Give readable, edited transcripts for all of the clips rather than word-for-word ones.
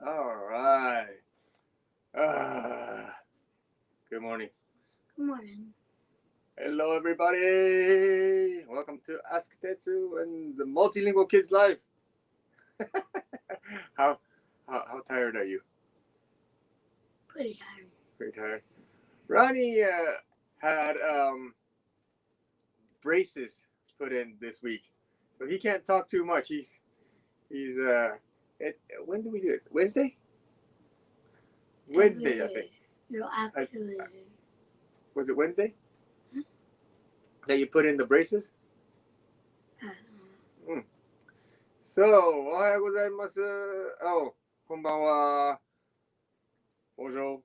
All right. Good morning. Good morning. Hello, everybody. Welcome to Ask Tetsu and the Multilingual Kids Live. how, how tired are you? Pretty tired. Pretty tired. Ronnie had braces put in this week, so he can't talk too much. He's when do we do it? Wednesday, I think. No, actually. Was it Wednesday that you put in the braces? So, おはようございます。Oh, こんばんは。Bonjour.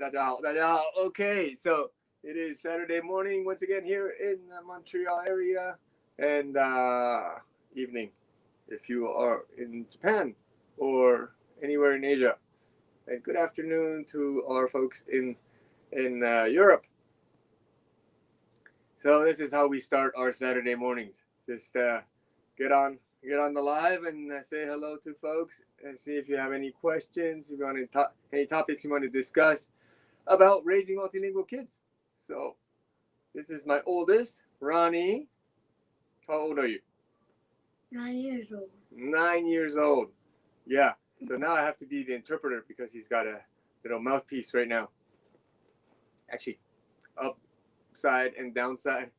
大家好，大家好。Okay, so it is Saturday morning once again here in the Montreal area, and evening if you are in Japan or anywhere in Asia. And good afternoon to our folks in Europe. So this is how we start our Saturday mornings. Just get on the live and say hello to folks and see if you have any questions, if you want any topics you want to discuss about raising multilingual kids. So this is my oldest, Ronnie. How old are you? 9 years old. 9 years old. Yeah. So now I have to be the interpreter because he's got a little mouthpiece right now. Actually, upside and downside.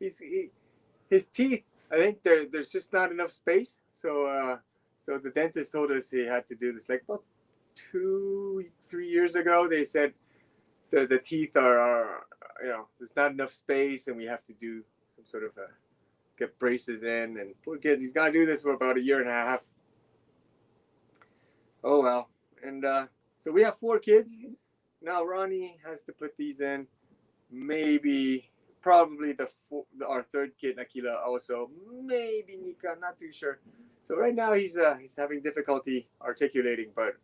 His teeth, I think there's just not enough space. So the dentist told us he had to do this like about 2-3 years ago. They said the teeth are there's not enough space and we have to do some sort of get braces in, and poor kid, he's got to do this for about 1.5 years. Oh well. And so we have 4 kids. Now Ronnie has to put these in. Probably our third kid, Nakila, also. Maybe Nika, not too sure. So right now he's having difficulty articulating, but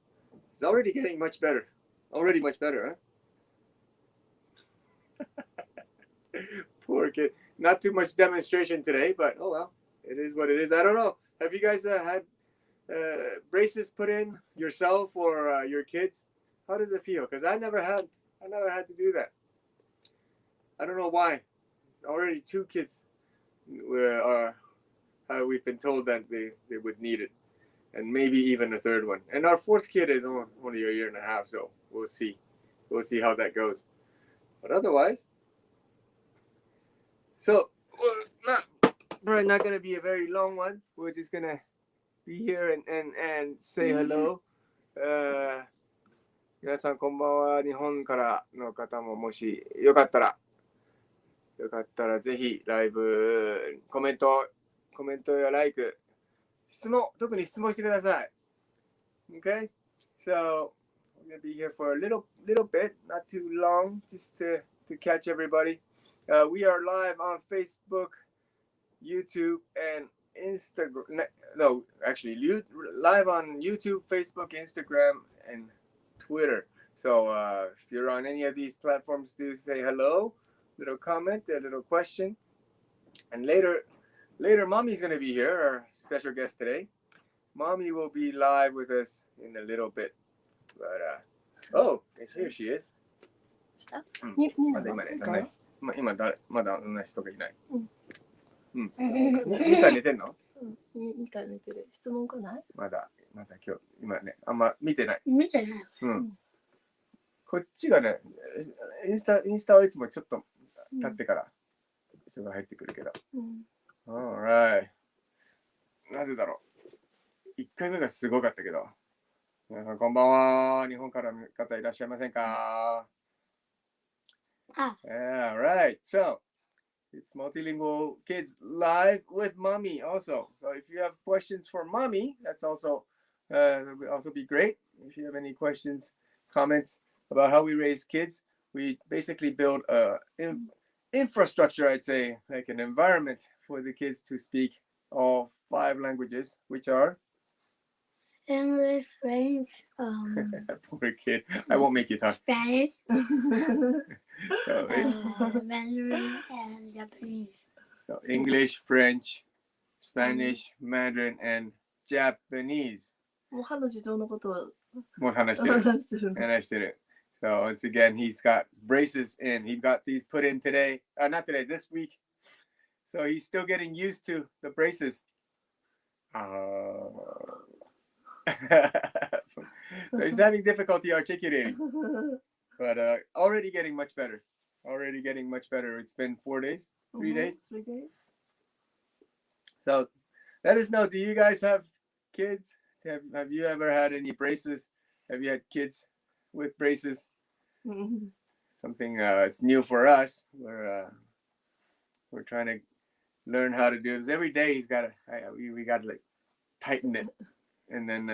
he's already getting much better. Already much better, huh? Poor kid. Not too much demonstration today, but oh well. It is what it is. I don't know. Have you guys had braces put in yourself or your kids? How does it feel? Because I never had to do that. I don't know why. Already 2 kids we've been told that they would need it, and maybe even a third one. And our 4th kid is only 1.5 years, so we'll see how that goes. But otherwise, so probably not gonna be a very long one. We're just gonna be here and say hello. 皆さんこんばんは。日本からの方ももしよかったらぜひライブコメントやライク、特に質問してください。Okay? So we're gonna be here for a little bit, not too long, just to catch everybody. We are live on Facebook, YouTube, and Instagram. No, actually, live on YouTube, Facebook, Instagram, and Twitter. So if you're on any of these platforms, do say hello, little comment, a little question. And later Mommy's going to be here, our special guest today. Mommy will be live with us in a little bit. But here she is. まだそんな人がいない。ミカ寝てんの？ミカ寝てる。質問来ない？まだ今ね、あんま見てない。見てない。こっちがね、インスタはいつもちょっと経ってから人が入ってくるけど。Alright。なぜだろう。1回目がすごかったけど。皆さんこんばんは。日本からの方いらっしゃいませんか？Yeah, right. So it's Multilingual Kids live with Mommy also. So if you have questions for Mommy, that would also be great. If you have any questions, comments about how we raise kids, we basically build infrastructure, I'd say, like an environment for the kids to speak all 5 languages, which are English, French, poor kid. I won't make you talk. Spanish, So, Mandarin, and Japanese. so English, French, Spanish, Mandarin, and Japanese. もう歯の事情のことをもう話してる。話してるの。話してる。So once again, he's got braces in. He got these put in today. Not today, this week. So he's still getting used to the braces. So he's having difficulty articulating. But already getting much better. Already getting much better. It's been 4 days, 3 days. 3 days. So let us know. Do you guys have kids? Have you ever had any braces? Have you had kids with braces? Something it's new for us. We're trying to learn how to do this. Every day we got to like tighten it, and then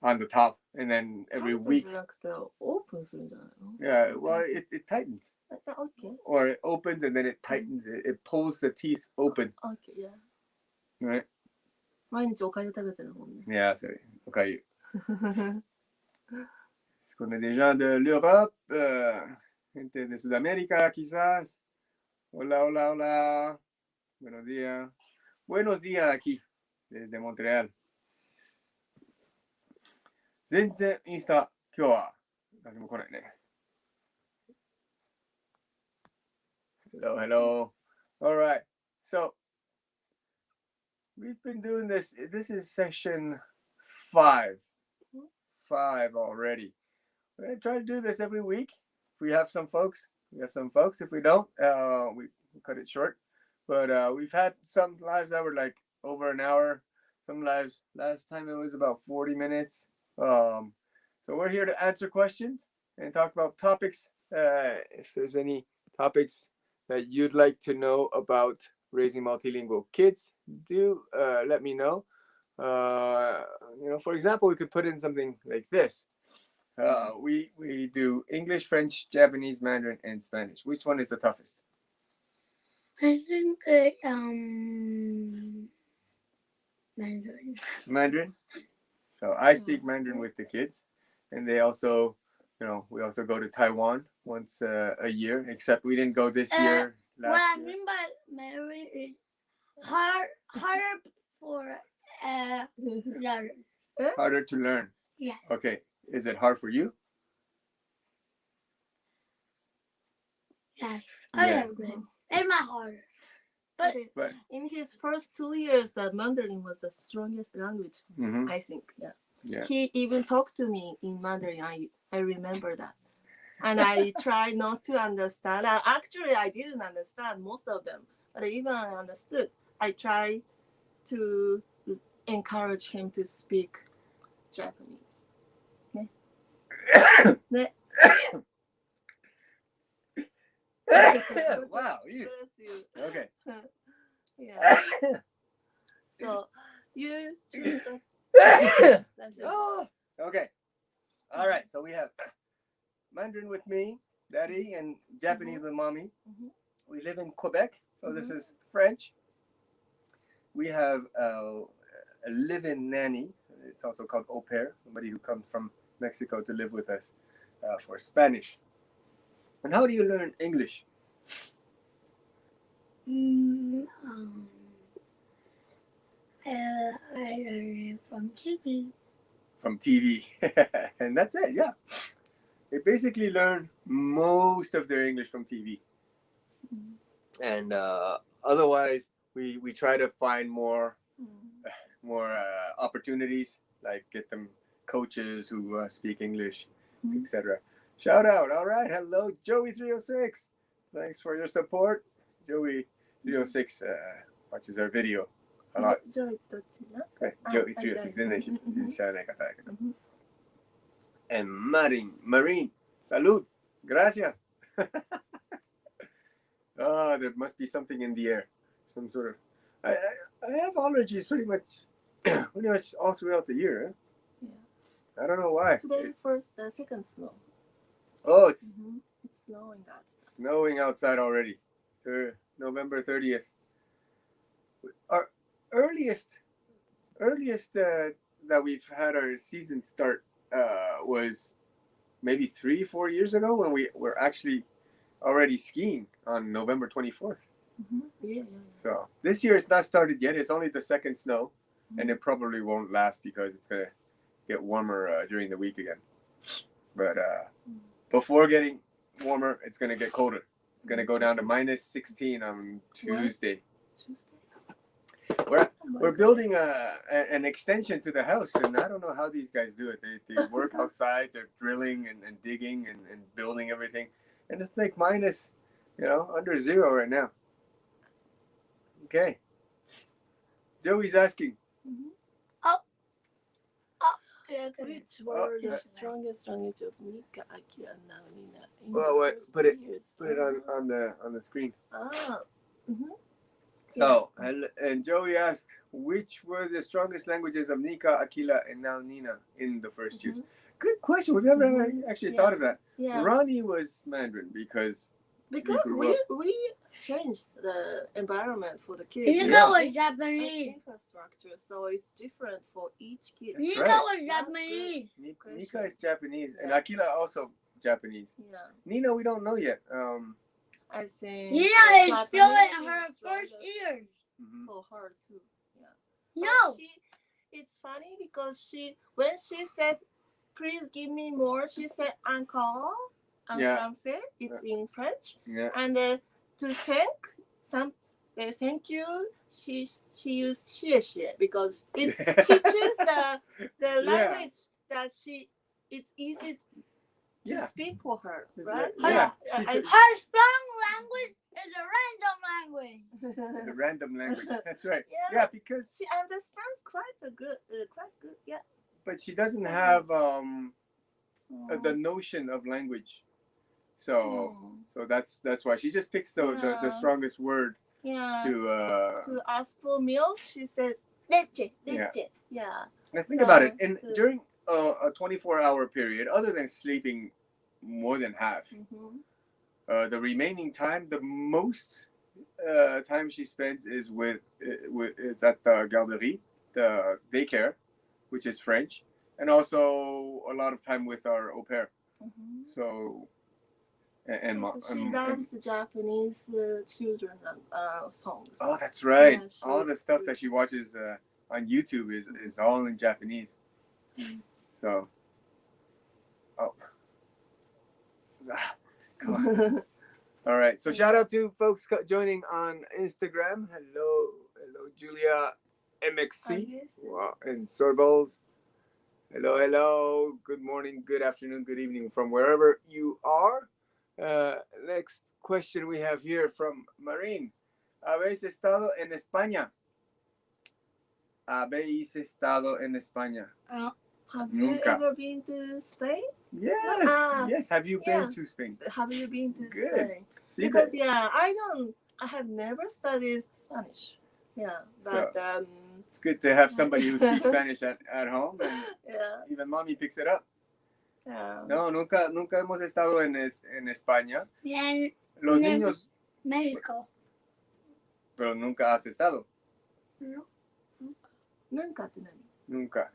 on the top, and then every week. じゃなくてオープンするんじゃないの？ Yeah, well, it tightens. Okay. Or it opens and then it tightens. It pulls the teeth open. Okay, yeah. Right? 毎日おかゆ食べてるもんね。Yeah, sorry. Okay. Est-ce qu'on a des gens de l'Europe? Gente de Sudamérica, quizás. Hola, hola, hola. Buenos días. Buenos días aquí, desde Montreal. 全然インスタ、今日は何も来ないね。Hello, hello. All right. So, we've been doing this. This is session 5. 5 already. We're going to try to do this every week. If we have some folks, we have some folks. If we don't, we cut it short. But we've had some lives that were like over an hour. Some lives, last time it was about 40 minutes. So we're here to answer questions and talk about topics. If there's any topics that you'd like to know about raising multilingual kids, do let me know. For example, we could put in something like this. We do English, French, Japanese, Mandarin, and Spanish. Which one is the toughest? I think Mandarin. Mandarin. So I speak Mandarin with the kids, and they also, we also go to Taiwan once a year. Except we didn't go this year. What I mean by Mandarin is harder for learn. Harder to learn. Yeah. Okay. Is it hard for you? Yes. Yeah. It's not harder. But in his first 2 years, the Mandarin was the strongest language, mhm. I think. Yeah. He even talked to me in Mandarin. I remember that. And I tried not to understand. Actually, I didn't understand most of them. But even I understood. I tried to encourage him to speak Japanese. Wow. You. Bless you. Okay. Yeah. So you choose the. Oh, okay. All right. So we have Mandarin with me, Daddy, and Japanese with Mommy. Mhm. We live in Quebec, so this is French. We have a live-in nanny. It's also called au pair, somebody who comes from Mexico to live with us for Spanish. And how do you learn English? I learned it from TV. From TV. And that's it, yeah. They basically learn most of their English from TV. And otherwise, we try to find more opportunities, like get them coaches who speak English, etc. Shout out. All right. Hello, Joey306. Thanks for your support. Joey306 watches our video a lot. Joey306 全然知らない方だけど。And Marine, salud. Gracias. Oh, there must be something in the air. Some sort of. I have allergies pretty much all throughout the year. Yeah. I don't know why. Today, the second snow. Oh, it's snowing outside. Snowing outside already. November 30th. Our earliest that we've had our season start was maybe 3-4 years ago when we were actually already skiing on November 24th. Yeah. So this year it's not started yet. It's only the second snow, and it probably won't last because it's gonna get warmer during the week again. But before getting warmer, it's gonna get colder. It's gonna go down to minus 16 on Tuesday. We're building an extension to the house, and I don't know how these guys do it. They work outside, they're drilling and digging and building everything, and it's like minus, under zero right now. Okay. Joey's asking. Which were the strongest language of Nika, Akira, and now Nina in Well, the first put it years? on the screen. Mm-hmm. So, and Joey asked, which were the strongest languages of Nika, Akila, and now Nina in the first years? Good question. We've never actually thought of that. Yeah. Ronnie was Mandarin because we changed the environment for the kids. Nika was Japanese. Infrastructure, so it's different for each kid. Nika right. was Japanese. Nika is Japanese, and Akila also Japanese. Yeah. Nina, we don't know yet. I think Nina is still in her first years. for her too. Yeah. No. It's funny because when she said, "Please give me more," she said, "Encore." En français, it's in French. Yeah. And to thank you, she used 谢谢 because she chose the language that it's easy to speak for her, right? Yeah. Her strong language is a random language. The random language. That's right. Yeah. Because she understands quite good. Yeah. But she doesn't have the notion of language. So that's why she just picks the strongest word to ask for milk. She says leche. Yeah. Now think about it. During a 24-hour period, other than sleeping more than half, the remaining time, the most time she spends is it's at the garderie, the daycare, which is French, and also a lot of time with our au pair. So. She loves Japanese children songs. Oh, that's right. Yeah, all the stuff that she watches on YouTube is all in Japanese. So, come on. All right. So shout out to folks joining on Instagram. Hello, Julia MXC. Wow, and Sorbols. Hello. Good morning, good afternoon, good evening from wherever you are. Next question we have here from Marine. ¿Habéis estado en España? ¿Habéis estado en España? Have you ever been to Spain? Yes. Have you been to Spain? Have you been to Good. Spain? See, because I have never studied Spanish. Yeah, but it's good to have somebody who speaks Spanish at home, and even mommy picks it up. No, nunca hemos estado en España. Los niños. México. Pero nunca has estado. No. Nunca. Nunca.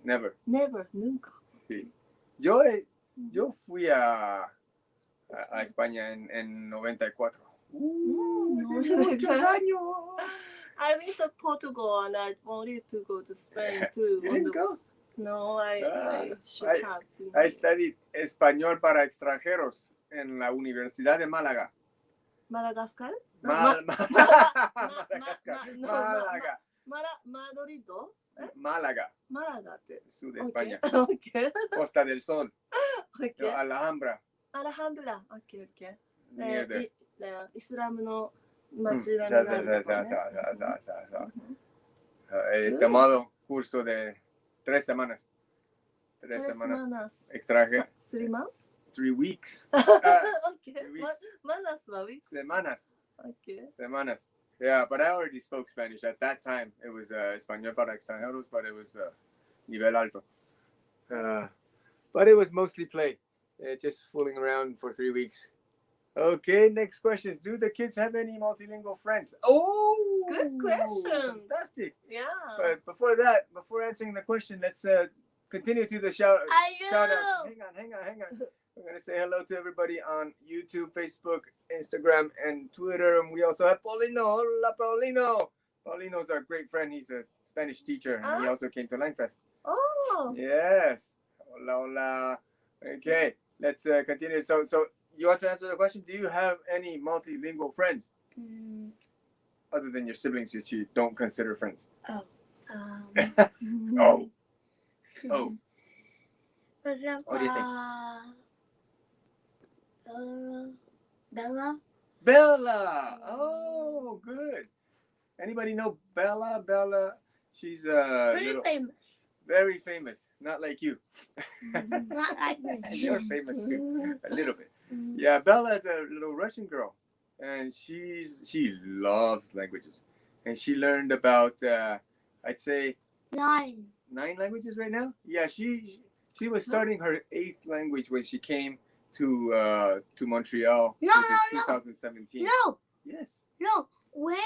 Never. Nunca. Sí. Yo fui a España en 94. Muchos años. I went to Portugal and I wanted to go to Spain too. You didn't go? No, I should have been. I studied español para extranjeros en la Universidad de Málaga. Madagascar? Madagascar. Madrid? Málaga. Málaga. Sur de España. Okay. Costa del Sol. Okay. Alhambra. Okay. Islam no He tomado curso de 3 semanas. 3 semanas. Extranjero. 3 months? 3 weeks. Okay. 3 weeks. Weeks? Semanas. Okay. Semanas. Yeah, but I already spoke Spanish. At that time, it was español para extranjeros, but it was nivel alto. But it was mostly play. Just fooling around for 3 weeks. Okay, next questions. Do the kids have any multilingual friends? Oh, good question. Fantastic. Yeah. But before answering the question, let's continue to the shout out. Hang on. We're going to say hello to everybody on YouTube, Facebook, Instagram, and Twitter. And we also have Paulino. Hola, Paulino. Paulino's our great friend. He's a Spanish teacher, and he also came to Langfest. Oh. Yes. Hola, hola. Okay, let's continue. So you want to answer the question? Do you have any multilingual friends other than your siblings, which you don't consider friends? Oh. Oh. For example, What do you think? Bella. Bella. Oh, good. Anybody know Bella? Bella, she's Pretty famous. very famous. Not like you. Not like me. You're famous too, a little bit. Yeah, Bella is a little Russian girl, and she loves languages, and she learned about I'd say 9. 9 languages right now. Yeah, she was starting her 8th language when she came to Montreal. No, this is no. 2017. No, Yes. no. When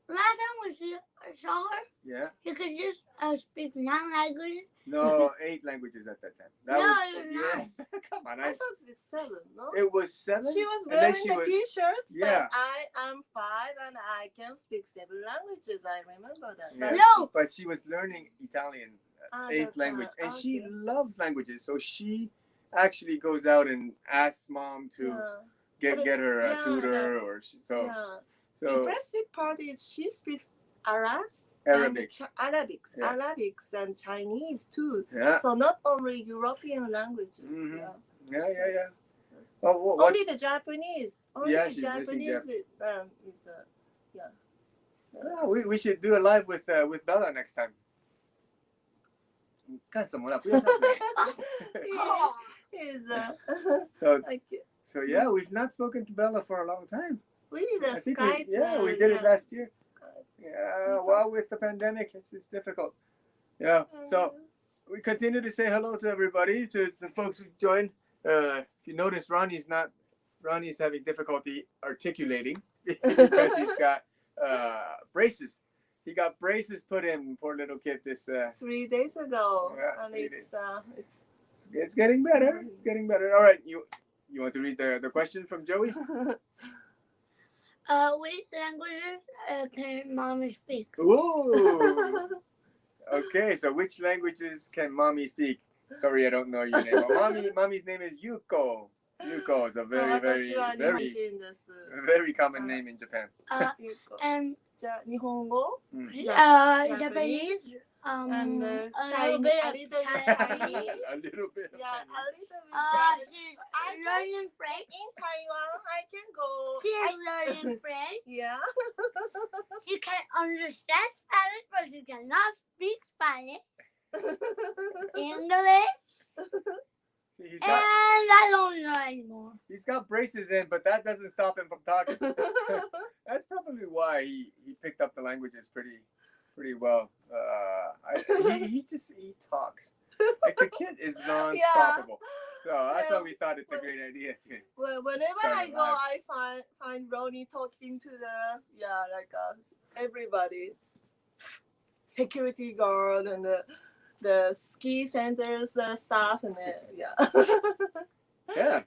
last time we saw her, Yeah. you could just speak 9 languages. No, 8 languages at that time. That No, was, it was yeah. Come on, I thought it's 7, no? it was 7. She was and then wearing she the was- T-shirts Yeah. that I am 5 and I can speak 7 languages. I remember that. Yeah, But No. but she was learning Italian, 8th language, and she loves languages. So she actually goes out and asks mom to get her a tutor, or so. Yeah. The So impressive part is she speaks Arabics Arabic. and Arabics, Yeah. Arabics and Chinese too. yeah, So not only European languages. Mhm. Yeah. yeah. Oh, what? Only the Japanese. Only Yeah, she's missing Japanese is yeah. Yeah, we should do a live with Bella next time. 干什么了？不要这样子。 Is So like so yeah, we've not spoken to Bella for a long time. we did a I think Skype. we did it last year. Skype. Yeah, well, with the pandemic, it's difficult. Yeah, so we continue to say hello to everybody, to folks who joined. If you notice, Ronnie's having difficulty articulating because he's got braces. He got braces put in, poor little kid. This 3 days ago, Yeah, and 3 it's it's getting better. It's getting better. All right, you want to read the question from Joey? Which languages can mommy speak? Ooh. Okay, so which languages can mommy speak? Sorry, I don't know your name. But mommy's name is Yuko. Yuko is a very, very, 私は日本 very, 人です。 very common name in Japan. And じゃあ日本語 Japanese. And, a little Chinese- bit a of little bit Chinese. A little bit of Yeah, a Chinese. little bit. She's I learning French. in Taiwan, I can go. She is learning French. Yeah. She can understand Spanish, but she cannot speak Spanish. English. See, And I don't know anymore. he's got braces in, but that doesn't stop him from talking. That's probably why he picked up the languages pretty well. He talks. Like the kid is non-stoppable. So that's why we thought it's a great idea to. Well, whenever Start I it go, live. I find Ronnie talking to everybody, security guard and the ski centers staff and Yeah.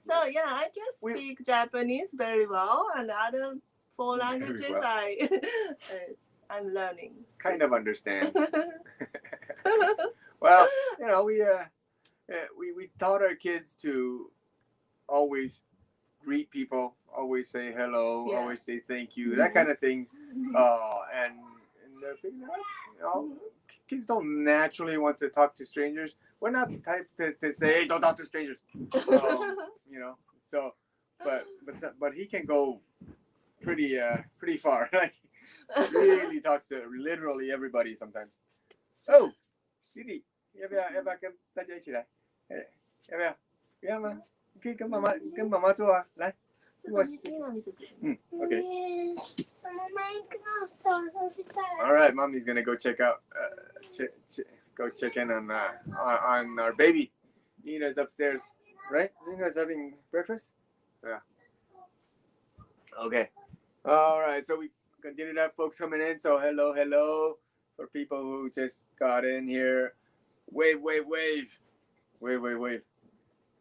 So yeah, I can speak Japanese very well, and other 4 Very languages well. I'm learning. Kind of understand. Well, we taught our kids to always greet people, always say hello, Yeah. always say thank you, that kind of thing. And they're picking it up. Kids don't naturally want to talk to strangers. We're not the type to say, hey, don't talk to strangers. So, but he can go pretty far. Like, really talks to literally everybody sometimes. Oh, Didi, 要不要跟大家一起来？要不要？不要吗？你可以跟妈妈做啊，来。Okay. All right, mommy's gonna go check out, go check in on our baby. Nina's upstairs, right? Nina's having breakfast. Yeah. Okay. All right. So we continue to have folks coming in. So hello for people who just got in here. Wave.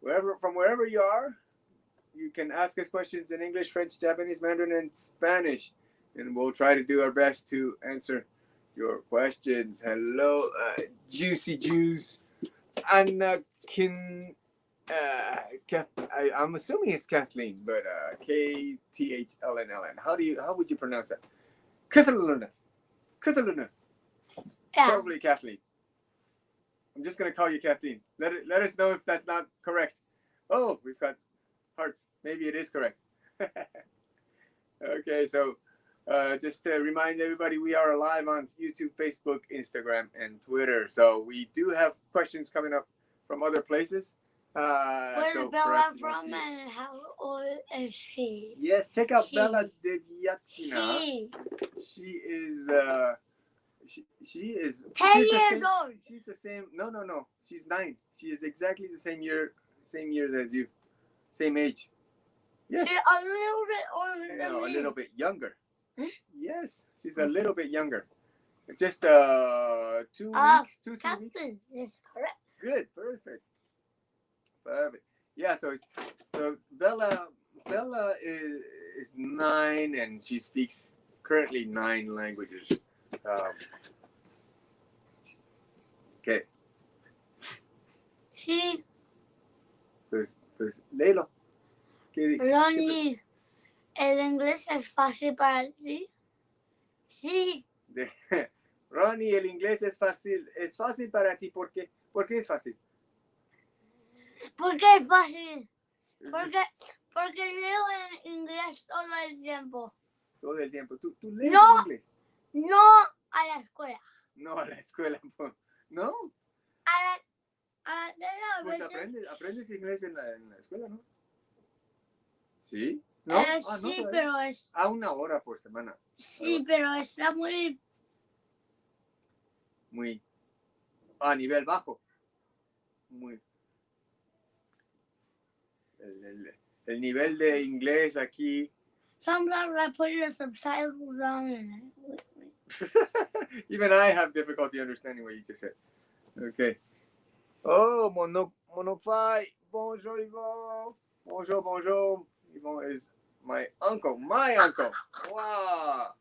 wherever you are, you can ask us questions in English, French, Japanese, Mandarin, and Spanish, and we'll try to do our best to answer your questions. Hello, Juicy Juice, Anna Kin. I'm assuming it's Kathleen, but K-T-H-L-N-L-N. How would you pronounce that? Kathleen. Yeah. Probably Kathleen. I'm just gonna call you Kathleen. Let us know if that's not correct. Oh, we've got hearts. Maybe it is correct. Okay, so just to remind everybody, we are live on YouTube, Facebook, Instagram, and Twitter. So we do have questions coming up from other places. Where's So Bella perhaps you want from to- and how old is she? Yes, check out She. Bella Deviatina. She. She is she is 10 she's the years same- old. She's the same. No. She's 9. She is exactly the same years as you. Same age. Yes. She's a little bit older than No, a me. little bit younger. Hmm? Yes, she's a little bit younger. Just 2 weeks, 2-3 weeks. Captain is correct. Good, perfect. Yeah, so Bella is 9 and she speaks currently 9 languages. Okay, Sí, pues léelo. ¿Qué- Ronnie, ¿el inglés es fácil para ti? Sí, de- Ronnie, el inglés es fácil para ti. ¿Por qué? ¿Por qué es fácil? ¿por qué es fácil? Porque leo en inglés todo el tiempo. Todo el tiempo. ¿Tú lees No. en inglés? No a la escuela. No a la escuela. ¿No? A la escuela a Pues veces. aprendes inglés en la escuela, ¿no? ¿Sí? ¿No? No, no, sí, todavía. pero es. A 1 hora por semana. Sí, pero está muy. Muy. A nivel bajo. Muy. El nivel de inglés aquí. Sometimes I put the subtitles on and Even I have difficulty understanding what you just said. Okay. Oh, Monokfai. Bonjour, Yvon. Bonjour. Yvon is my uncle. My uncle. Wow.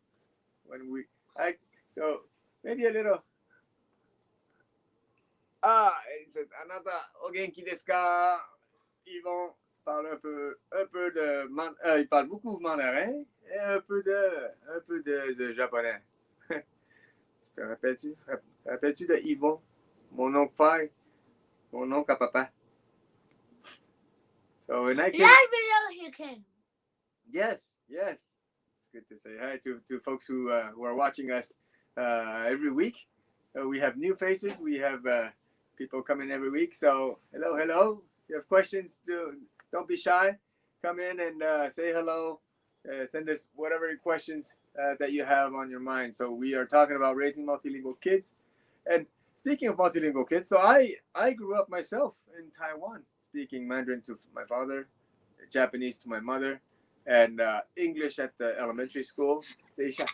So maybe a little. It says, Anata, o genki desu ka? Yvon parle un peu de il parle beaucoup mandarin et un peu de japonais. Tu te rappelles-tu de Yvon, mon oncle Fai, mon oncle à papa? So when I came, live videos you can. yes, it's good to say hi to folks who are watching us every week. We have new faces. We have people coming every week. So hello. If you have questions, don't be shy. Come in and say hello. Send us whatever questions that you have on your mind. So we are talking about raising multilingual kids. And speaking of multilingual kids, so I grew up myself in Taiwan, speaking Mandarin to my father, Japanese to my mother, and English at the elementary school. 等一下。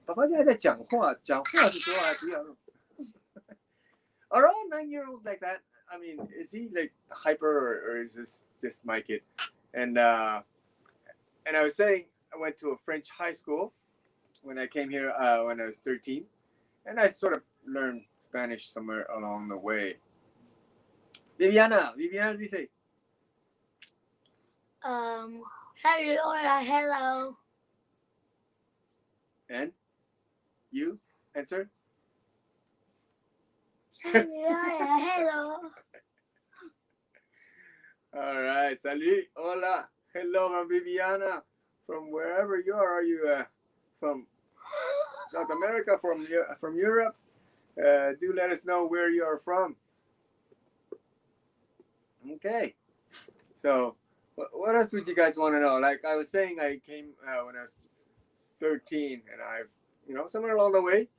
爸爸现在在讲话的时候还不要用。Are all 9-year-olds like that? I mean, is he like hyper or is this just my kid? And I was saying I went to a French high school when I came here when I was 13, and I sort of learned Spanish somewhere along the way. Viviana dice. Salut, hola, hello. And you answer. Salut, hola, hello. All right, salut, hola, hello from Viviana, from wherever you are. Are you from South America, from Europe? Do let us know where you are from. Okay, so what else would you guys want to know? Like I was saying, I came when I was 13, and I've somewhere along the way,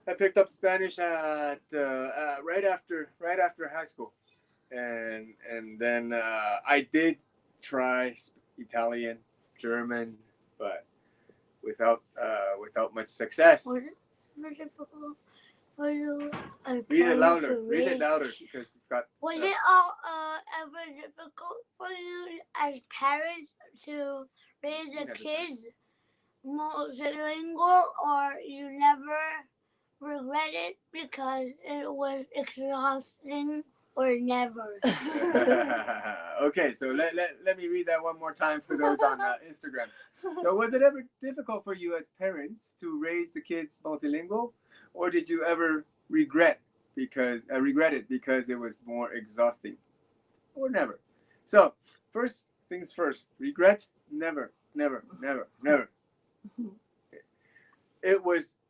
I picked up Spanish at right after high school. And then I did try Italian, German, but without much success. Was it difficult? for you? Read it louder. Read it louder because we've got. Was it all ever difficult for you as parents to raise the kids multilingual, or you never regret it because it was exhausting, or never? Okay, so let me read that one more time for those on Instagram. So was it ever difficult for you as parents to raise the kids multilingual, or did you ever regret it because it was more exhausting, or never? So first things first, regret, never.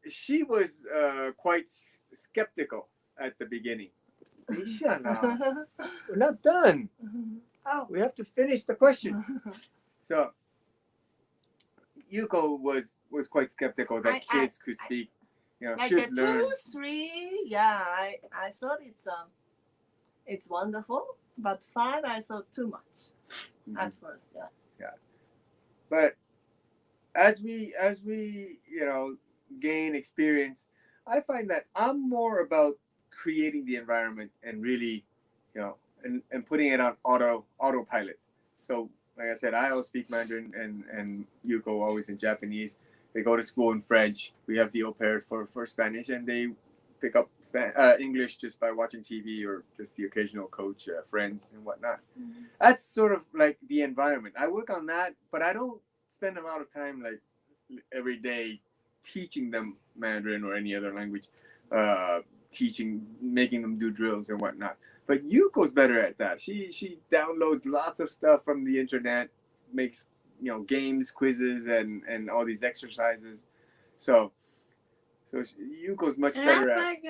She was quite skeptical at the beginning. We're not done. Oh. We have to finish the question. So Yuko was quite skeptical that kids could speak, like should learn. 2, 3, yeah, I thought it's wonderful, but 5 I thought too much at first. Yeah. But as we gain experience, I find that I'm more about creating the environment and really, and putting it on autopilot. So like I said, I always speak Mandarin and Yuko always in Japanese. They go to school in French. We have the au pair for Spanish, and they pick up English just by watching TV or just the occasional coach, friends and whatnot. Mm-hmm. That's sort of like the environment. I work on that, but I don't spend a lot of time like every day teaching them Mandarin or any other language, making them do drills and whatnot. But Yuko's better at that. She downloads lots of stuff from the internet, makes games, quizzes, and all these exercises. So Yuko's much better at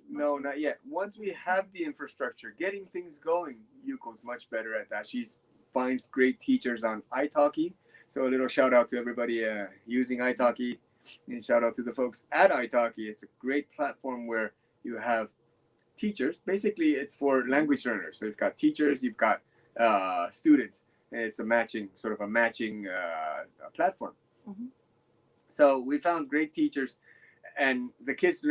not yet. Once we have the infrastructure, getting things going, Yuko's much better at that. She finds great teachers on italki. So a little shout out to everybody using italki, and shout out to the folks at italki. It's a great platform where you have teachers. Basically, it's for language learners. So you've got teachers, you've got students, and it's a matching platform. Mm-hmm. So we found great teachers, and the kids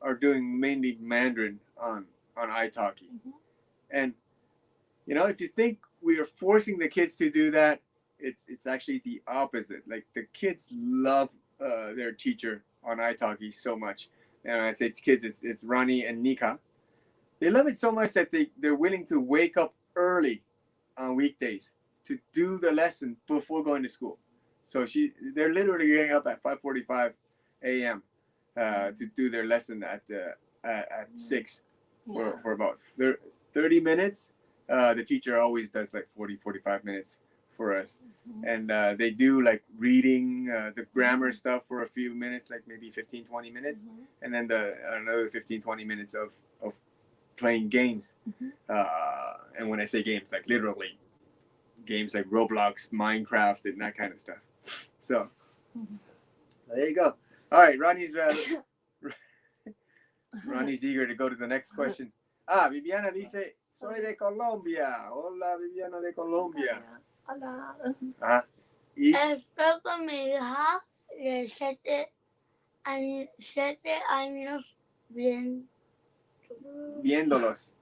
are doing mainly Mandarin on italki. Mm-hmm. And if you think we are forcing the kids to do that, it's actually the opposite. Like the kids love their teacher on italki so much. And when I say kids, it's Ronnie and Nika. They love it so much that they're willing to wake up early on weekdays to do the lesson before going to school. So they're literally getting up at 5:45 a.m. To do their lesson at 6 for about 30 minutes. The teacher always does like 45 minutes for us. Mm-hmm. And they do like reading the grammar stuff for a few minutes, like maybe 15-20 minutes. Mm-hmm. And then another 15-20 minutes of playing games. Mm-hmm. And when I say games, like literally games like Roblox, Minecraft, and that kind of stuff. So there you go. All right, Ronnie's eager to go to the next question. Viviana dice, soy de Colombia. Hola, Viviana de Colombia. Hola. Estoy con mi hija de 7 años viéndolos.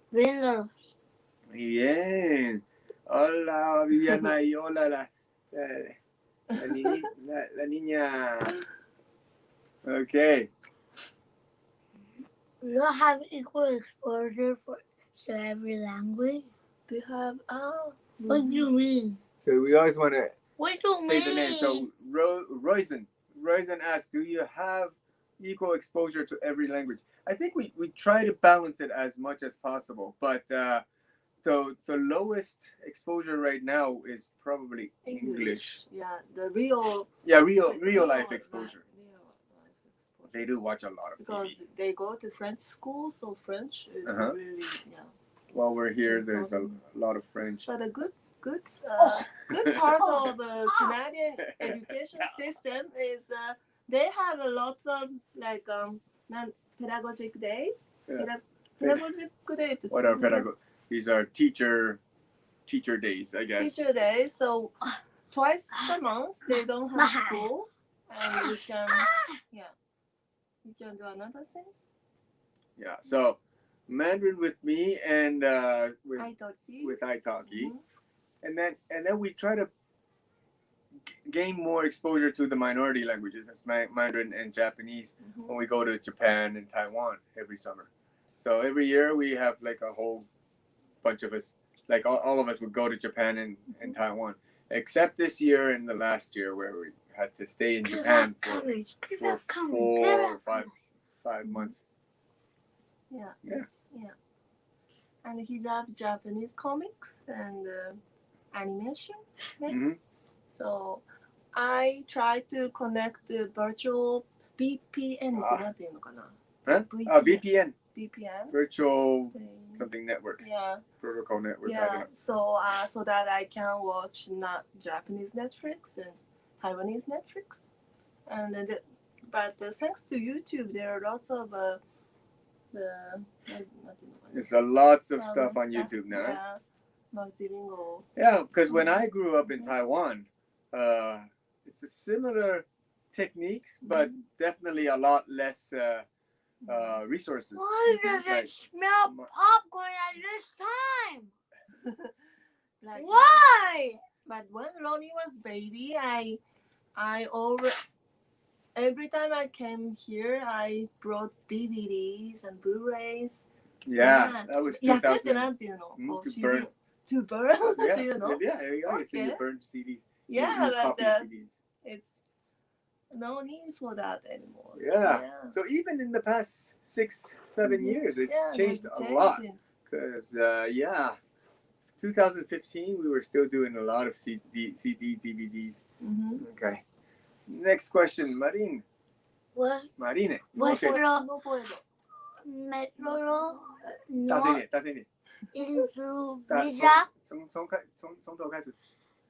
Muy bien. Hola, Viviana, y hola la niña. Okay. You have equal exposure to every language? Do you have? What do you mean? So we always want to say the name. So Roizen asks, do you have equal exposure to every language? I think we try to balance it as much as possible, but the lowest exposure right now is probably English. Yeah, the real life exposure. They do watch a lot of because TV. They go to French school, so French is really While we're here, there's a lot of French. But a good part of the Canadian education system is they have lots of like pedagogic days. Yeah. Pedagogic days. What are pedagogic? These are teacher days, I guess. Teacher days. So twice a month they don't have school, and you can do another things. Yeah. So Mandarin with me and with Italki, and then we try to gain more exposure to the minority languages, as Mandarin and Japanese, when we go to Japan and Taiwan every summer. So every year we have like a whole bunch of us, like all of us would go to Japan and Taiwan, except this year and the last year where we had to stay in Japan for 4 or 5 months. Yeah. And he loved Japanese comics and animation. Right? So I try to connect the virtual VPN. VPN. VPN. Virtual something network. Yeah. Protocol network. Yeah. So that I can watch not Japanese Netflix and Taiwanese Netflix, and but thanks to YouTube, there are lots of there's lots of stuff on YouTube now. Yeah. Multilingual. Yeah, because when I grew up in Taiwan, it's a similar techniques, but definitely a lot less resources. Why does it smell popcorn at this time? Why? But when Ronnie was baby, I every time I came here, I brought DVDs and Blu-rays. Yeah, that was 2000. To burn. Yeah, you know? Yeah, okay. You burned CDs. Yeah, but CDs. It's no need for that anymore. Yeah. So even in the past 6-7 years, it's changed a lot. Because 2015 we were still doing a lot of CDs, DVDs. Okay. Next question, Marin. What? Marine. No método no introducida.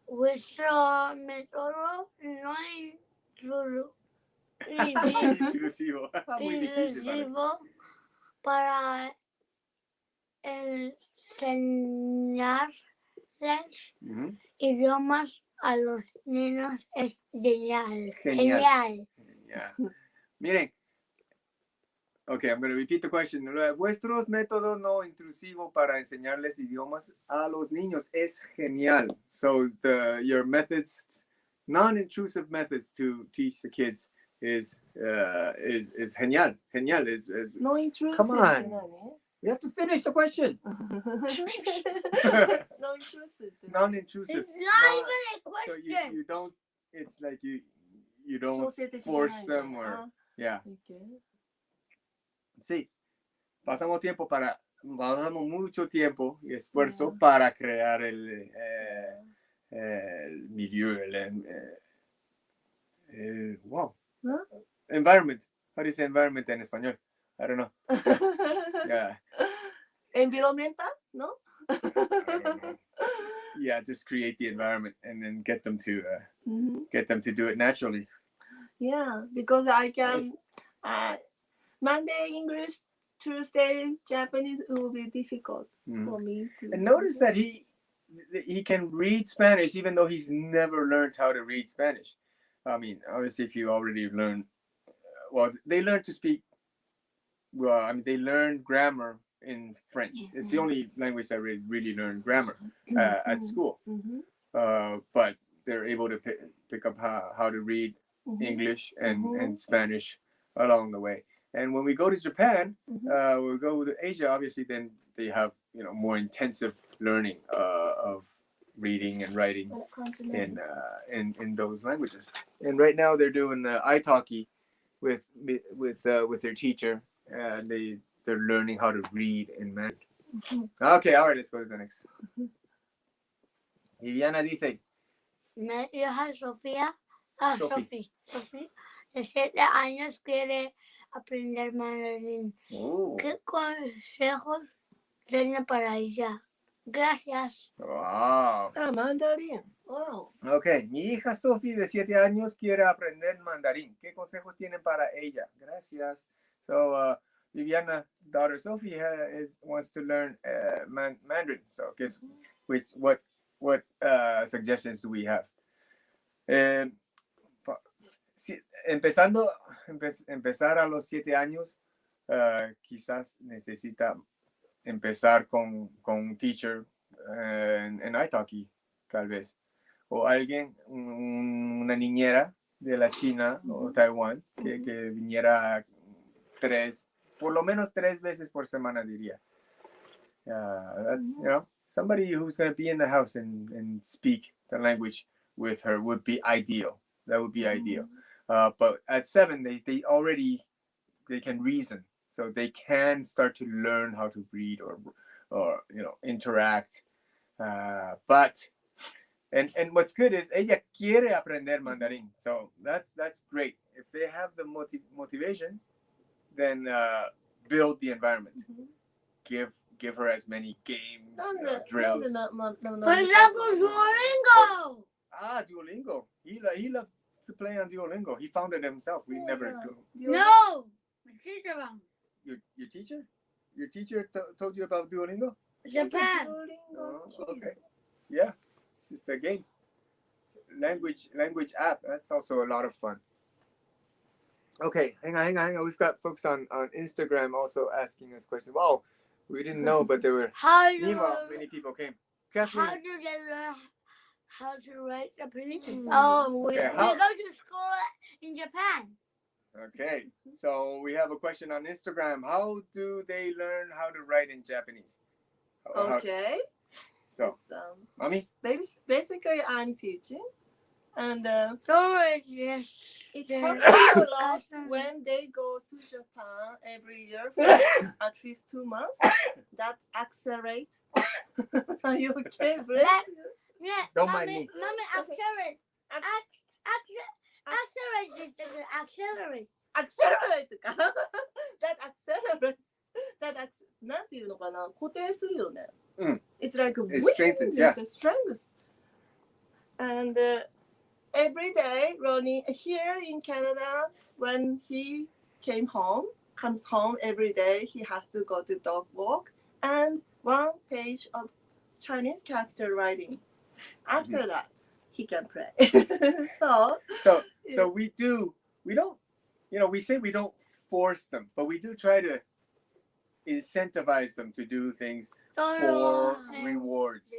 Vuestro método no intrusivo para enseñarles idiomas a los niños es genial. Genial. Yeah. Miren. Okay, I'm going to repeat the question. Vuestros métodos no intrusivos para enseñarles idiomas a los niños es genial. So your methods, non-intrusive methods to teach the kids is genial. Genial is no intrusive. Come on. You have to finish the question. Non-intrusive. It's not even a question. So you don't. It's like you don't force them or yeah. Okay. Sí. Pasamos mucho tiempo y esfuerzo para crear el milieu, wow. Environment. How do you say environment en español? I don't know. Yeah. Environmental? No? Yeah, just create the environment and then get them to do it naturally. Yeah, because I can Monday English, Tuesday Japanese, it will be difficult for me to. And notice that he can read Spanish even though he's never learned how to read Spanish. I mean, obviously, if you already learn, they learn to speak. Well, I mean, they learn grammar in French. It's the only language that really learn grammar at school. But they're able to pick up how to read English and Spanish along the way. And when we go to Japan, we go to Asia, obviously, then they have more intensive learning of reading and writing in those languages. And right now they're doing italki with their teacher, and they're learning how to read in Mandarin. Okay, all right, let's go to the next. Viviana dice. Mi hija Sofía, Sophie, de 7 años quiere aprender mandarín. ¿Qué consejos tiene para ella? Gracias. Wow. Mandarín. Wow. Okay, mi hija Sophie de 7 años quiere aprender mandarín. ¿Qué consejos tienen para ella? Gracias. So, Viviana's daughter Sophie wants to learn Mandarin. So, what suggestions do we have? Empezar a los 7 años quizás necesita empezar con un teacher en italki, tal vez. O alguien, una niñera de la China o Taiwán que viniera por lo menos 3 veces por semana, diría. That's, somebody who's going to be in the house and speak the language with her would be ideal. That would be ideal. But at 7, they can reason. So they can start to learn how to read or interact. But what's good is ella quiere aprender mandarín. So that's great. If they have the motivation, then build the environment. Give her as many games, drills. For example, Duolingo. Duolingo. He loves to play on Duolingo. He found it himself. We never do. No, my teacher found it. Your teacher? Your teacher told you about Duolingo? Japan. Okay. Yeah, it's just a game. Language app. That's also a lot of fun. Okay, hang on. We've got folks on Instagram also asking us questions. Wow, we didn't know, but there were many people came. Kathleen, How do they learn how to write Japanese? We go to school in Japan. Okay, so we have a question on Instagram. How do they learn how to write in Japanese? Okay. So, Mommy? Basically, I'm teaching. And Yes. it helps a lot when they go to Japan every year for at least 2 months. That accelerate. Are you okay? Bless you. Yeah, Don't mind me. Mommy, accelerate. Accelerate. なんていうのかな、固定するよね。It's like a It strengthens, yeah. It's strength. And every day, Ronnie, here in Canada, when he comes home every day, he has to go to dog walk and 1 page of Chinese character writing. After that, he can play. So we don't, we say we don't force them, but we do try to incentivize them to do things for rewards.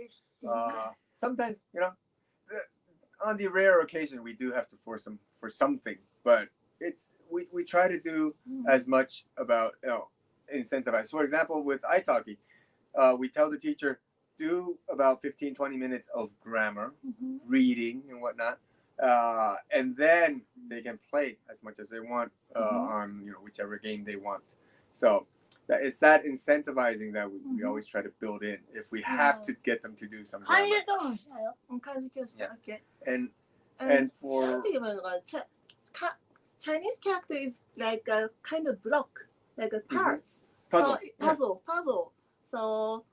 Sometimes, on the rare occasion, we do have to force them for something, but we try to do as much about incentivize. For example, with italki, we tell the teacher do about 15-20 minutes of grammar, reading and whatnot, and then they can play as much as they want on whichever game they want. So it's that incentivizing that we always try to build in if we have to get them to do some grammar. Okay. And for Chinese character is like a kind of block, like a parts. Puzzle. So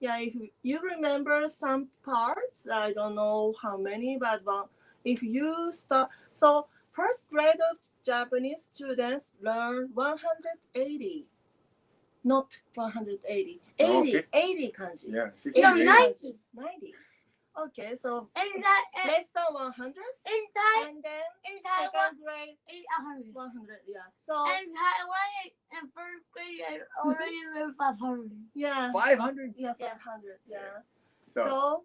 yeah, if you remember some parts, I don't know how many, but if you start, so first grade of Japanese students learn 180. Not 180. 80 kanji. Yeah, 50, 90. 90. Okay, so In less than 100. And then Taiwan, second grade, 100. 100. Yeah. So In Taiwan, in first grade, I already learned 500. yeah. 500. Yeah, 500. Yeah. So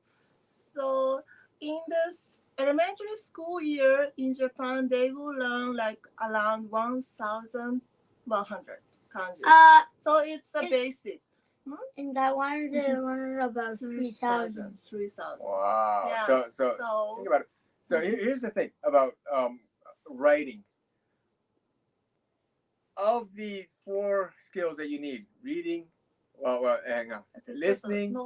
So in the elementary school year in Japan, they will learn like around 1,100 kanji. So it's the basic. In Taiwan, they learn about 3,000. 3,000. wow. Yeah. So So think about it. So here's the thing about writing. Of the 4 skills that you need, reading, hang on, listening,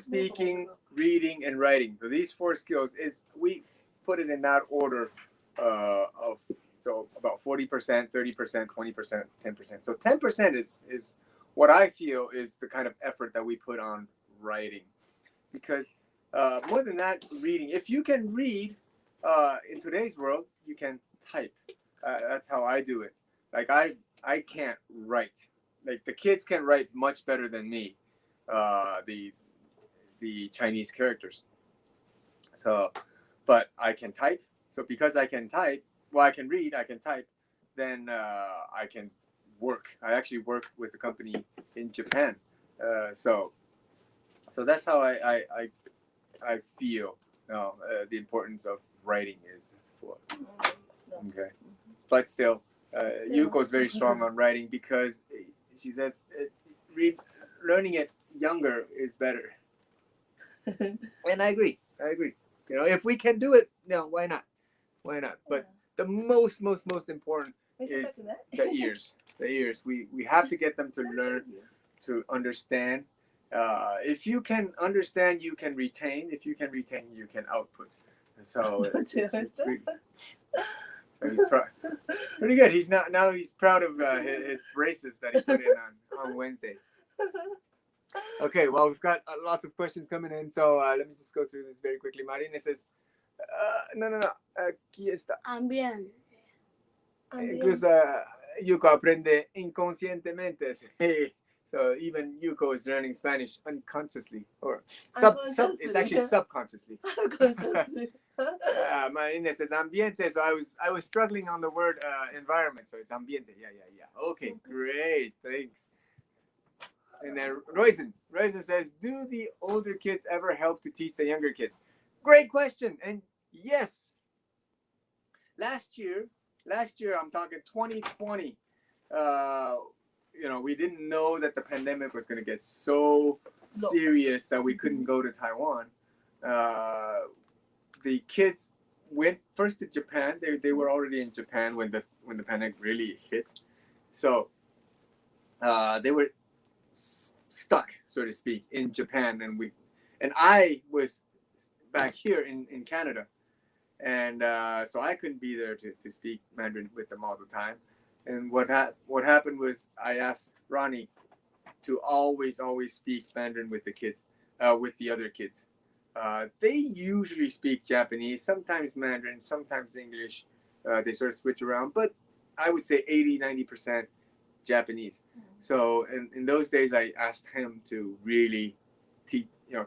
speaking, reading, and writing. So these 4 skills we put it in that order of about 40%, 30%, 20%, 10%. So 10% is what I feel is the kind of effort that we put on writing, because more than that, reading. If you can read in today's world, you can type. That's how I do it. Like I can't write. Like the kids can write much better than me. The Chinese characters. So, but I can type. So because I can type, I can read, I can type. Then I can work. I actually work with a company in Japan. So that's how I feel the importance of writing is for. Okay. But still, Yuko is very strong on writing because she says learning it younger is better. And I agree. If we can do it, why not? But the most important is the ears. We have to get them to learn, to understand. If you can understand, you can retain. If you can retain, you can output. So it's pretty, so he's pretty good. He's he's proud of his braces that he put in on Wednesday. Okay, well, we've got lots of questions coming in, so let me just go through this very quickly. Marina says, no, aquí está. Ambiente. Incluso Yuko aprende inconscientemente. So even Yuko is learning Spanish unconsciously, or it's actually subconsciously. Marina says ambiente, so I was struggling on the word environment, so it's ambiente. Yeah. Okay, great, thanks. And then Roizen says, do the older kids ever help to teach the younger kids? Great question. And yes, last year I'm talking 2020, we didn't know that the pandemic was going to get so serious that we couldn't go to Taiwan. The kids went first to Japan. They were already in Japan when the pandemic really hit. So they were stuck, so to speak, in Japan, and I was back here in Canada, and so I couldn't be there to speak Mandarin with them all the time. And what happened was I asked Ronnie to always speak Mandarin with the kids, with the other kids. They usually speak Japanese, sometimes Mandarin, sometimes English. They sort of switch around, but I would say 80-90% Japanese. So in those days, I asked him to really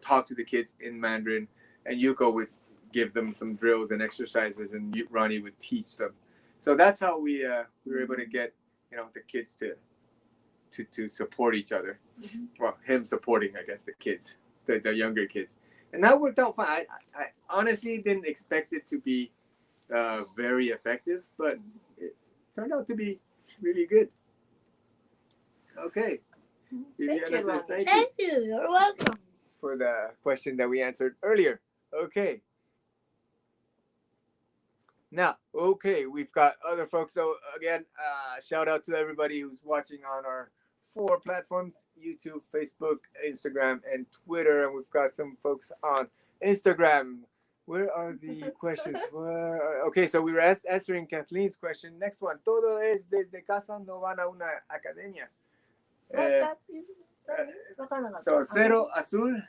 talk to the kids in Mandarin, and Yuko would give them some drills and exercises, and Ronnie would teach them. So that's how we were able to get the kids to support each other. Mm-hmm. Well, him supporting, I guess, the kids, the younger kids, and that worked out fine. I honestly didn't expect it to be very effective, but it turned out to be really good. Okay. Thank you. You're welcome. It's for the question that we answered earlier. Okay. Now, we've got other folks. So again, shout out to everybody who's watching on our 4 platforms: YouTube, Facebook, Instagram, and Twitter. And we've got some folks on Instagram. Where are the questions? Okay, so we were answering Kathleen's question. Next one. Todo es desde casa, no van a una academia. So Cero Azul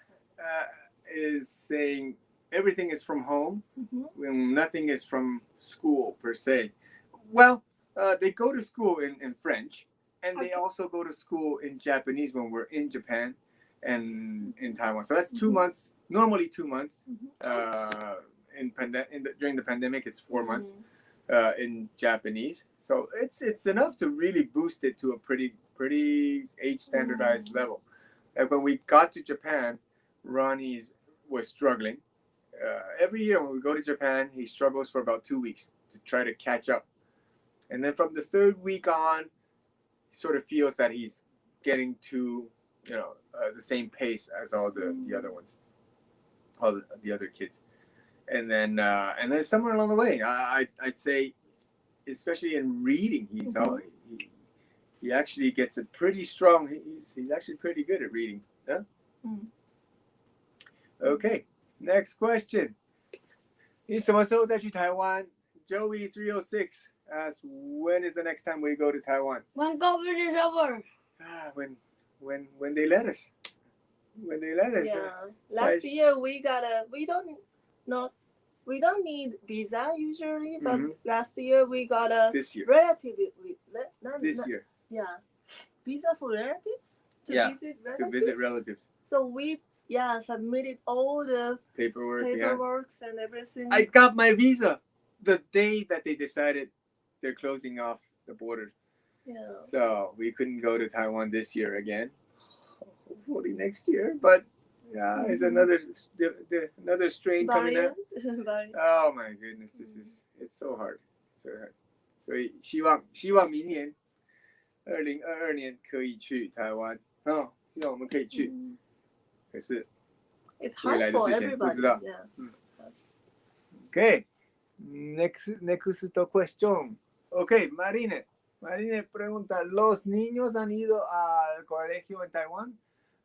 is saying everything is from home. Mm-hmm. Nothing is from school per se. Well, they go to school in French, and they also go to school in Japanese when we're in Japan and in Taiwan. So that's 2 months, normally 2 months. Mm-hmm. During the pandemic, it's 4 months in Japanese. So it's enough to really boost it to a pretty age standardized level. And when we got to Japan, Ronnie was struggling. Every year when we go to Japan, he struggles for about 2 weeks to try to catch up. And then from the 3rd week on, he sort of feels that he's getting to, the same pace as all the other ones, all the other kids. And then somewhere along the way, I'd say, especially in reading, he actually gets it pretty strong. He's actually pretty good at reading. Huh? Mm. Okay, next question. 你什么时候再去台湾? Joey 306 asks, when is the next time we go to Taiwan? When COVID is over. When they let us. When they let us. Yeah. Last year we don't need visa usually, but last year we got a relatively this year. Yeah. Visa for relatives? To visit relatives. So we submitted all the paperwork and everything. I got my visa the day that they decided they're closing off the border. Yeah. So we couldn't go to Taiwan this year again. Hopefully next year, but yeah, it's another strain coming out. Variant. Oh my goodness, it's so hard, so hard. 所以希望明年2022年可以去台湾哦，希望我们可以去。可是 It's 未 hard 来的 for 事情不 everybody. 知道。 Yeah. Okay, next question. Okay, Marine pregunta, ¿los niños han ido al colegio en Taiwán?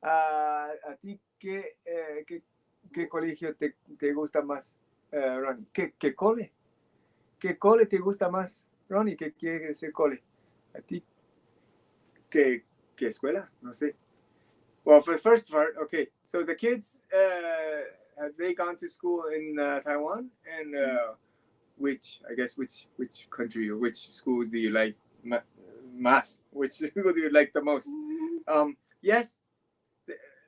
¿A ti qué colegio te gusta más, Ronnie? ¿Qué cole? ¿Qué cole te gusta más, Ronnie? ¿Qué quiere decir cole? ¿A ti qué escuela? No sé. Well, for the first part, okay. So the kids, have they gone to school in Taiwan? And which country or which school do you like más? Which school do you like the most? Yes,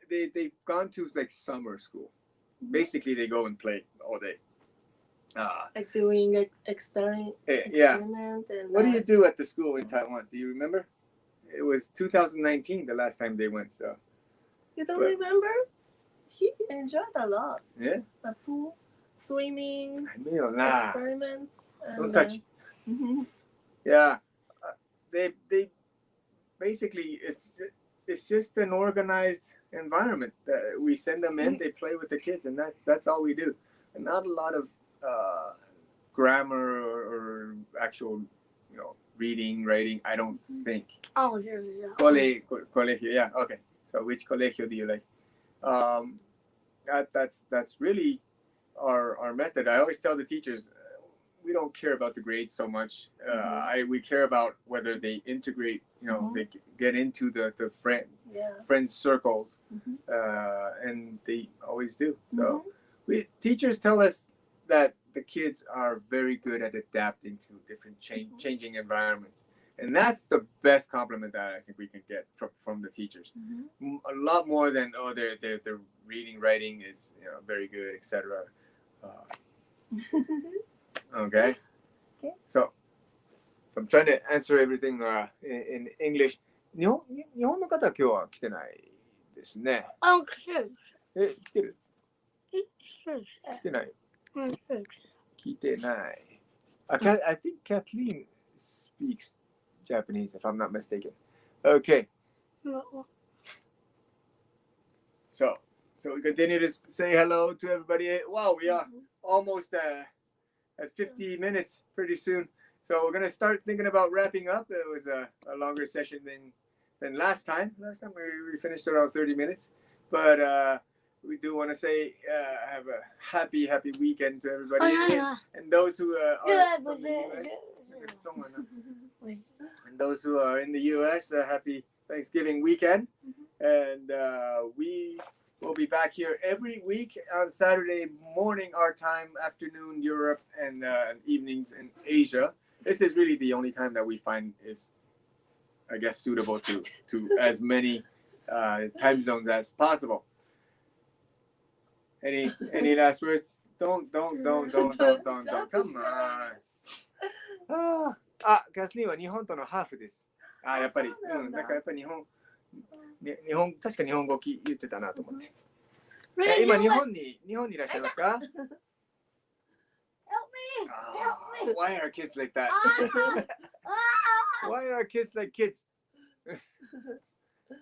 they've gone to like summer school. Basically, they go and play all day. Like doing experiment. Yeah. And What do you do at the school in Taiwan? Do you remember? It was 2019 the last time they went. So you don't remember? He enjoyed a lot. yeah. The pool, swimming, 还没有啦 experiments. Don't touch. Yeah, they basically it's just an organized environment. We send them in, they play with the kids, and that's all we do. And not a lot of grammar or actual, reading, writing. I don't think. Oh, yeah. Colegio, yeah, okay. So which colegio do you like? That's really our method. I always tell the teachers, we don't care about the grades so much. We care about whether they integrate, they get into the friend circles, and they always do. So teachers tell us that the kids are very good at adapting to different changing environments. And that's the best compliment that I think we can get from the teachers. A lot more than, their reading, writing is very good, etc. Okay. So I'm trying to answer everything in English. 日本の方は今日は来てないですね。Oh, sure. 来てる？ Sure. 来てない。 Sure. 来てない。I think Kathleen speaks Japanese, if I'm not mistaken. Okay. So we continue to say hello to everybody. Wow, we are almost at 50 minutes pretty soon. So we're gonna start thinking about wrapping up. It was a longer session than last time. Last time we finished around 30 minutes, but we do want to say have a happy weekend to everybody, and those who are from the US. And those who are in the US, happy Thanksgiving weekend. And we will be back here every week on Saturday morning our time, afternoon Europe, and evenings in Asia. This is really the only time that we find is, I guess, suitable to as many time zones as possible. Any last words? Don't. Come on. ガスリンは日本とのハーフです。やっぱり。だからやっぱり日本確か日本語言ってたなと思って。今日本にいらっしゃいますか？ Help me! Why are kids like that? Why are kids like kids? The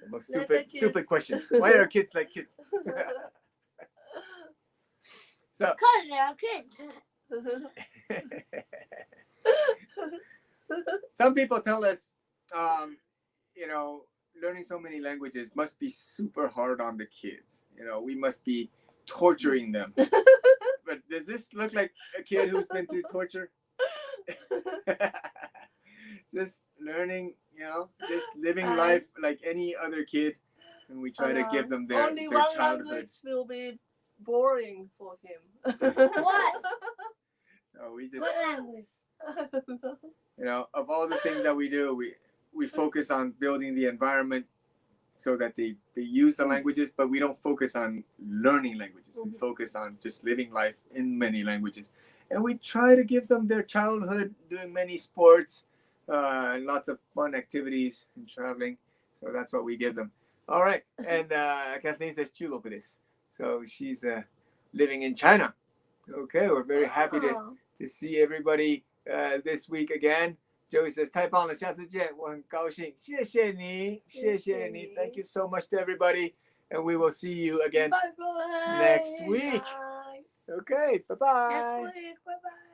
most stupid question. Why are kids like kids? So. Because they're kids. Some people tell us, learning so many languages must be super hard on the kids. We must be torturing them. But does this look like a kid who's been through torture? Just learning, just living life like any other kid, and we try to give them their childhood. Language will be boring for him. What? So we just, What language? of all the things that we do, we focus on building the environment so that they use the languages, but we don't focus on learning languages. We focus on just living life in many languages. And we try to give them their childhood, doing many sports, and lots of fun activities and traveling. So that's what we give them. All right. And Kathleen says 中国です. So she's living in China. Okay, we're very happy to see everybody this week again. Joey says 太棒了，下次见，我很高兴，谢谢你，谢谢你。Thank you so much to everybody, and we will see you again Bye bye. next week. Bye. Okay, bye bye. Next week. Bye bye.